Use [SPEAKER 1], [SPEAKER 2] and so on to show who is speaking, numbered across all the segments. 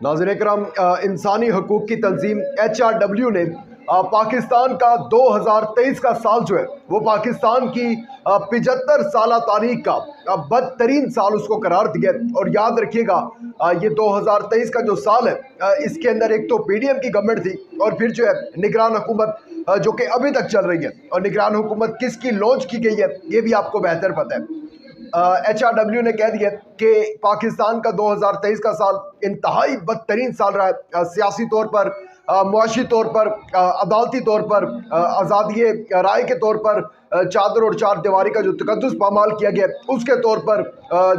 [SPEAKER 1] नाज़रीन इकराम, इंसानी हकूक़ की तंजीम HRW ने पाकिस्तान का 2023 का साल जो है वो पाकिस्तान की 75 साल तारीख का बदतरीन साल उसको करार दिया। और याद रखिएगा, ये 2023 का जो साल है इसके अंदर एक तो PDM की गवर्नमेंट थी और फिर जो है निगरान हुकूमत जो कि अभी तक चल रही है। और निगरान हुकूमत किसकी लॉन्च की गई है ये भी आपको बेहतर पता है। HRW ने कह दिया कि पाकिस्तान का 2023 का साल इंतहाई बदतरीन साल रहा है, सियासी तौर पर, मुआशी तौर पर, अदालती तौर पर, आज़ादी राय के तौर पर, चादर और चार दीवारी का जो तकद्दुस पामाल किया गया उसके तौर पर,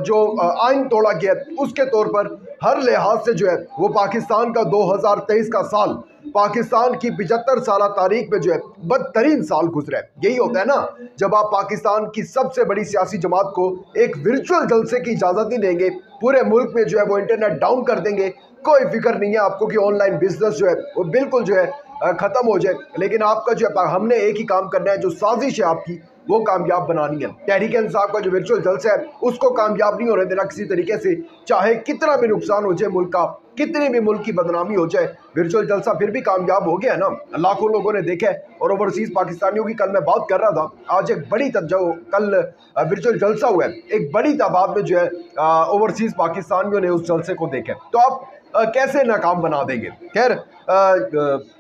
[SPEAKER 1] जो आइन तोड़ा गया उसके तौर पर, हर लिहाज से जो है वो पाकिस्तान का 2023 का साल पाकिस्तान की 75 साल तारीख में जो है बदतरीन साल गुजरा है। यही होता है ना, जब आप पाकिस्तान की सबसे बड़ी सियासी जमात को एक वर्चुअल जलसे की इजाज़त नहीं देंगे, पूरे मुल्क में जो है वो इंटरनेट डाउन कर देंगे, कोई फिक्र नहीं है आपको कि ऑनलाइन बिजनेस जो है वो बिल्कुल जो है ख़त्म हो जाए। लेकिन आपका जो है हमने एक ही काम करना है, जो साजिश है आपकी वो कामयाब बनानी है। तहरीक इंसाफ का जो वर्चुअल जलसा है उसको कामयाब नहीं होने देना किसी तरीके से, चाहे कितना भी नुकसान हो जाए मुल्क का, कितनी भी मुल्क की बदनामी हो जाए, वर्चुअल जलसा फिर भी कामयाब हो गया ना। लाखों लोगों ने देखा है। और ओवरसीज़ पाकिस्तानियों की कल मैं बात कर रहा था, आज एक बड़ी जो कल वर्चुअल जलसा हुआ है, एक बड़ी तादाद में जो है ओवरसीज़ पाकिस्तानियों ने उस जलसे को देखा। तो आप कैसे नाकाम बना देंगे। खैर,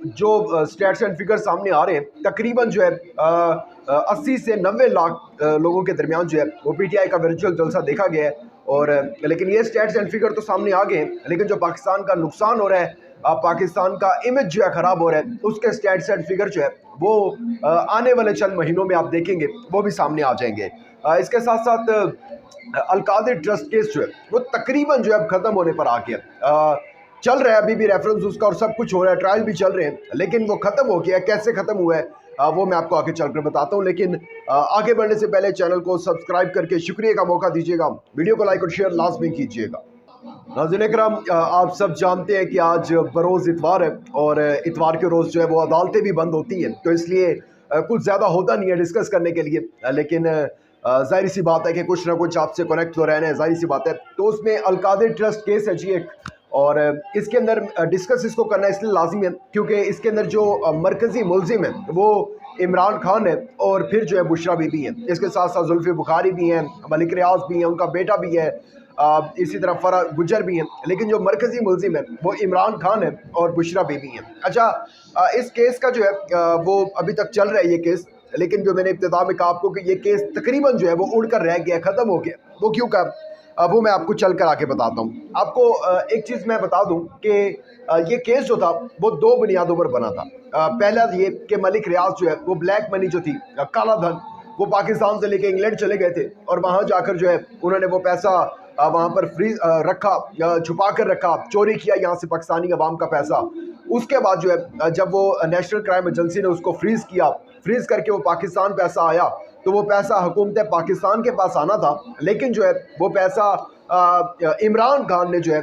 [SPEAKER 1] जो स्टैट्स एंड फिगर सामने आ रहे हैं, तकरीबन जो है 80 से 90 लाख लोगों के दरमियान जो है वो PTI का वर्चुअल जलसा देखा गया है। और लेकिन ये स्टैट्स एंड फिगर तो सामने आ गए हैं, लेकिन जो पाकिस्तान का नुकसान हो रहा है, पाकिस्तान का इमेज जो है ख़राब हो रहा है, उसके स्टैट्स एंड फिगर जो है वो आने वाले चंद महीनों में आप देखेंगे वो भी सामने आ जाएंगे। इसके साथ साथ अलकादिर ट्रस्ट केस जो है वो तकरीबन जो है अब ख़त्म होने पर आ गया। चल रहा है अभी भी रेफरेंस उसका और सब कुछ हो रहा है, ट्रायल भी चल रहे हैं, लेकिन वो ख़त्म हो गया। कैसे ख़त्म हुआ है वो मैं आपको आगे चलकर बताता हूँ। लेकिन आगे बढ़ने से पहले चैनल को सब्सक्राइब करके शुक्रिया का मौका दीजिएगा, वीडियो को लाइक और शेयर लाजमी कीजिएगा। नाज़रीन इकराम, आप सब जानते हैं कि आज बरोज़ इतवार है और इतवार के रोज़ जो है वो अदालतें भी बंद होती हैं, तो इसलिए कुछ ज़्यादा होता नहीं है डिस्कस करने के लिए। लेकिन ज़ाहिर सी बात है कि कुछ ना कुछ आपसे कनेक्ट तो रहना है, ज़ाहिर सी बात है। तो उसमें अलकादिर ट्रस्ट केस है जी एक, और इसके अंदर डिस्कस इसको करना इसलिए लाजिम है क्योंकि इसके अंदर जो मरकज़ी मुलजिम है वो इमरान खान है और फिर जो है बुशरा बीबी है। इसके साथ साथ जुल्फ़ी बुखारी भी हैं, मलिक रियाज भी हैं, उनका बेटा भी है, इसी तरह फरा गुजर भी हैं। लेकिन जो मरकज़ी मुलजिम है वो इमरान खान है और बुशरा बीबी हैं। अच्छा, इस केस का जो है वो अभी तक चल रहा है ये केस, लेकिन जो मैंने इब्तिदा में कहा आपको कि ये केस तकरीबन जो है वो उड़ कर रह गया, ख़त्म हो गया। वो क्यों का वो मैं आपको चल कर आके बताता हूँ। आपको एक चीज़ मैं बता दूँ कि ये केस जो था वो दो बुनियादों पर बना था। पहला ये कि मलिक रियाज जो है वो ब्लैक मनी जो थी, काला धन, वो पाकिस्तान से लेके इंग्लैंड चले गए थे और वहाँ जाकर जो है उन्होंने वो पैसा वहाँ पर फ्रीज रखा, छुपा कर रखा, चोरी किया यहाँ से पाकिस्तानी अवाम का पैसा। उसके बाद जो है जब वो नेशनल क्राइम एजेंसी ने उसको फ्रीज़ किया, फ्रीज़ करके वो पाकिस्तान पैसा आया, तो वो पैसा हुकूमत पाकिस्तान के पास आना था, लेकिन जो है वो पैसा इमरान खान ने जो है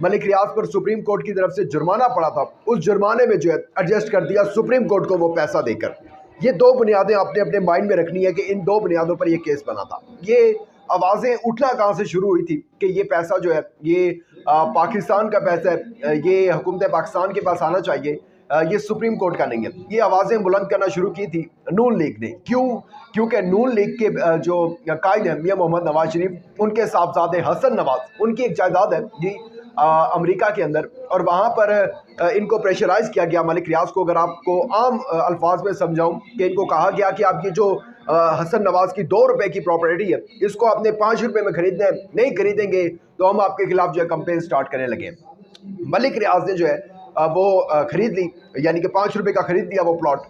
[SPEAKER 1] मलिक रियाज पर सुप्रीम कोर्ट की तरफ से जुर्माना पड़ा था, उस जुर्माने में जो है एडजस्ट कर दिया सुप्रीम कोर्ट को वो पैसा देकर। ये दो बुनियादें आपने अपने माइंड में रखनी है कि इन दो बुनियादों पर ये केस बना था। ये आवाज़ें उठना कहाँ से शुरू हुई थी कि ये पैसा जो है ये पाकिस्तान का पैसा है, ये हुकूमत पाकिस्तान के पास आना चाहिए, ये सुप्रीम कोर्ट का नहीं है। ये आवाज़ें बुलंद करना शुरू की थी नून लीग ने। क्यों? क्योंकि नून लीग के जो कायद हैं मियां मोहम्मद नवाज शरीफ, उनके साहबजादे हसन नवाज, उनकी एक जायदाद है जी अमेरिका के अंदर, और वहाँ पर इनको प्रेशराइज़ किया गया मलिक रियाज को। अगर आपको आम अल्फाज में समझाऊँ कि इनको कहा गया कि आप ये जो हसन नवाज की 2 रुपए की प्रॉपर्टी है इसको आपने 5 रुपए में खरीदना है, नहीं खरीदेंगे तो हम आपके खिलाफ जो है कंपेन स्टार्ट करने लगे। मलिक रियाज ने जो है वो खरीद ली, यानी कि 5 रुपए का खरीद लिया वो प्लॉट।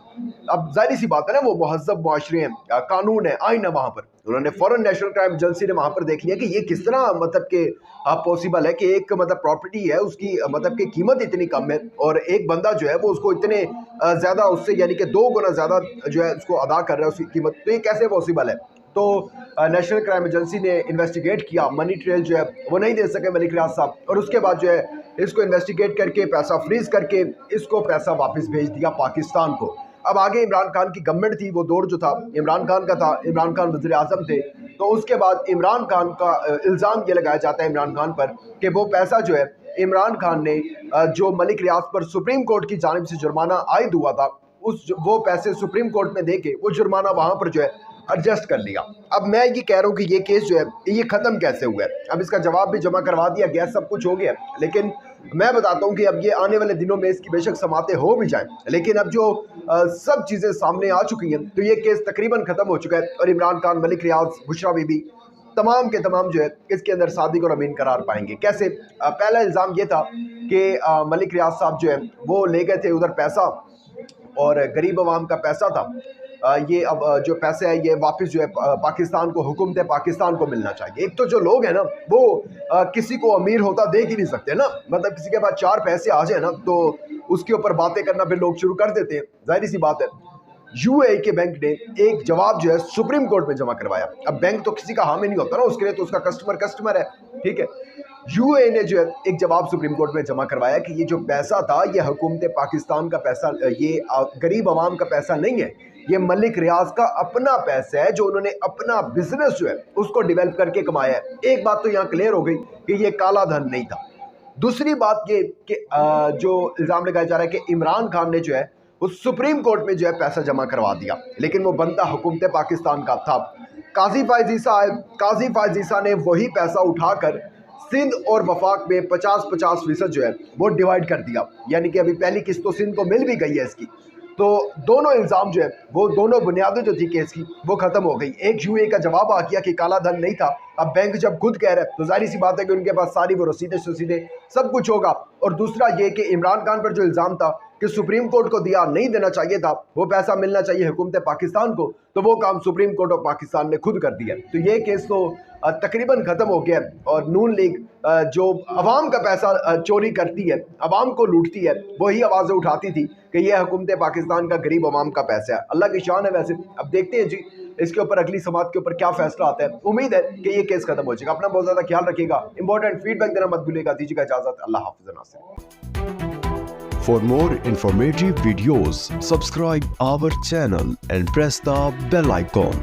[SPEAKER 1] अब जाहिर सी बात है ना, वो महज़ब मुआशरे हैं, कानून है, आइन है वहाँ पर। उन्होंने फ़ौरन नेशनल क्राइम एजेंसी ने वहाँ पर देख लिया कि ये किस तरह मतलब कि पॉसिबल है कि एक मतलब प्रॉपर्टी है उसकी मतलब की कीमत इतनी कम है और एक बंदा जो है वो उसको इतने ज़्यादा उससे यानी कि 2 गुना ज़्यादा जो है उसको अदा कर रहा है उसकी कीमत, तो ये कैसे पॉसिबल है। तो नेशनल क्राइम एजेंसी ने इन्वेस्टिगेट किया, मनी ट्रेल जो है वो नहीं दे सके मलिक रियाज साहब, और उसके बाद जो है इसको इन्वेस्टिगेट करके पैसा फ्रीज करके इसको पैसा वापस भेज दिया पाकिस्तान को। अब आगे इमरान खान की गवर्नमेंट थी, वो दौर जो था इमरान खान का था, इमरान खान वज़ीर आज़म थे। तो उसके बाद इमरान खान का इल्ज़ाम ये लगाया जाता है इमरान खान पर कि वो पैसा जो है इमरान खान ने जो मलिक रियाज पर सुप्रीम कोर्ट की जानिब से जुर्माना आयद हुआ था वो पैसे सुप्रीम कोर्ट में दे के वो जुर्माना वहाँ पर जो है एडजस्ट कर लिया। अब मैं ये कह रहा हूँ कि ये केस जो है ये ख़त्म कैसे हुआ है। अब इसका जवाब भी जमा करवा दिया गया, सब कुछ हो गया, लेकिन मैं बताता हूँ कि अब ये आने वाले दिनों में इसकी बेशक समातें हो भी जाएं, लेकिन अब जो सब चीज़ें सामने आ चुकी हैं तो ये केस तकरीबन ख़त्म हो चुका है और इमरान खान, मलिक रियाज, बुशरा बीबी तमाम के तमाम जो है इसके अंदर सादिक और अमीन करार पाएंगे। कैसे? पहला इल्ज़ाम ये था कि मलिक रियाज साहब जो है वो ले गए थे उधर पैसा और गरीब आवाम का पैसा था, ये अब जो पैसे है ये वापस जो है पाकिस्तान को, हुकूमत पाकिस्तान को मिलना चाहिए। एक तो जो लोग हैं ना वो किसी को अमीर होता देख ही नहीं सकते ना, मतलब किसी के पास 4 पैसे आ जाए ना तो उसके ऊपर बातें करना फिर लोग शुरू कर देते हैं, जाहिर सी बात है। यूएई के बैंक ने एक जवाब जो है सुप्रीम कोर्ट में जमा करवाया। अब बैंक तो किसी का हामी नहीं होता ना, उसके लिए तो उसका कस्टमर है, ठीक है। यूएई ने जो है एक जवाब सुप्रीम कोर्ट में जमा करवाया कि ये जो पैसा था ये हुकूमत पाकिस्तान का पैसा, ये गरीब आवाम का पैसा नहीं है, ये मलिक रियाज का अपना पैसा है जो उन्होंने अपना बिजनेस जो है उसको डेवलप करके कमाया है। एक बात तो यहाँ क्लियर हो गई कि ये काला धन नहीं था। दूसरी बात ये कि जो इल्ज़ाम लगाया जा रहा है कि इमरान खान ने जो है वो सुप्रीम कोर्ट में जो है पैसा जमा करवा दिया, लेकिन वो बनता हुकूमत पाकिस्तान का था। काजी फायज ईसा ने वही पैसा उठाकर सिंध और वफाक में 50-50% जो है वो डिवाइड कर दिया, यानी कि अभी पहली किस्त तो सिंध को मिल भी गई है इसकी। तो दोनों इल्ज़ाम जो है वो दोनों बुनियादें जो थी केस की वो ख़त्म हो गई। एक यूए का जवाब आ गया कि काला धन नहीं था, अब बैंक जब खुद कह रहा है तो जाहिर सी बात है कि उनके पास सारी वो रसीदें सब कुछ होगा। और दूसरा ये कि इमरान खान पर जो इल्ज़ाम था कि सुप्रीम कोर्ट को नहीं देना चाहिए था, वो पैसा मिलना चाहिए हुकूमत पाकिस्तान को, तो वो काम सुप्रीम कोर्ट ऑफ पाकिस्तान ने खुद कर दिया। तो ये केस तो तकरीबन ख़त्म हो गया और नून लीग जो अवाम का पैसा चोरी करती है, अवाम को लूटती है, वही आवाज़ें उठाती थी कि ये हुकूमत पाकिस्तान का गरीब अवाम का पैसा है। अल्लाह की शान है। वैसे अब देखते हैं जी इसके ऊपर अगली समात के ऊपर क्या फैसला आता है। उम्मीद है कि ये केस खत्म हो जाएगा। अपना बहुत ज़्यादा ख्याल रखिएगा, इंपॉर्टेंट फीडबैक देना मत भूलिएगा। दीजिएगा इजाज़त, अल्लाह हाफ़िज़ Nasir.
[SPEAKER 2] For more informative videos, subscribe our channel and press the bell icon.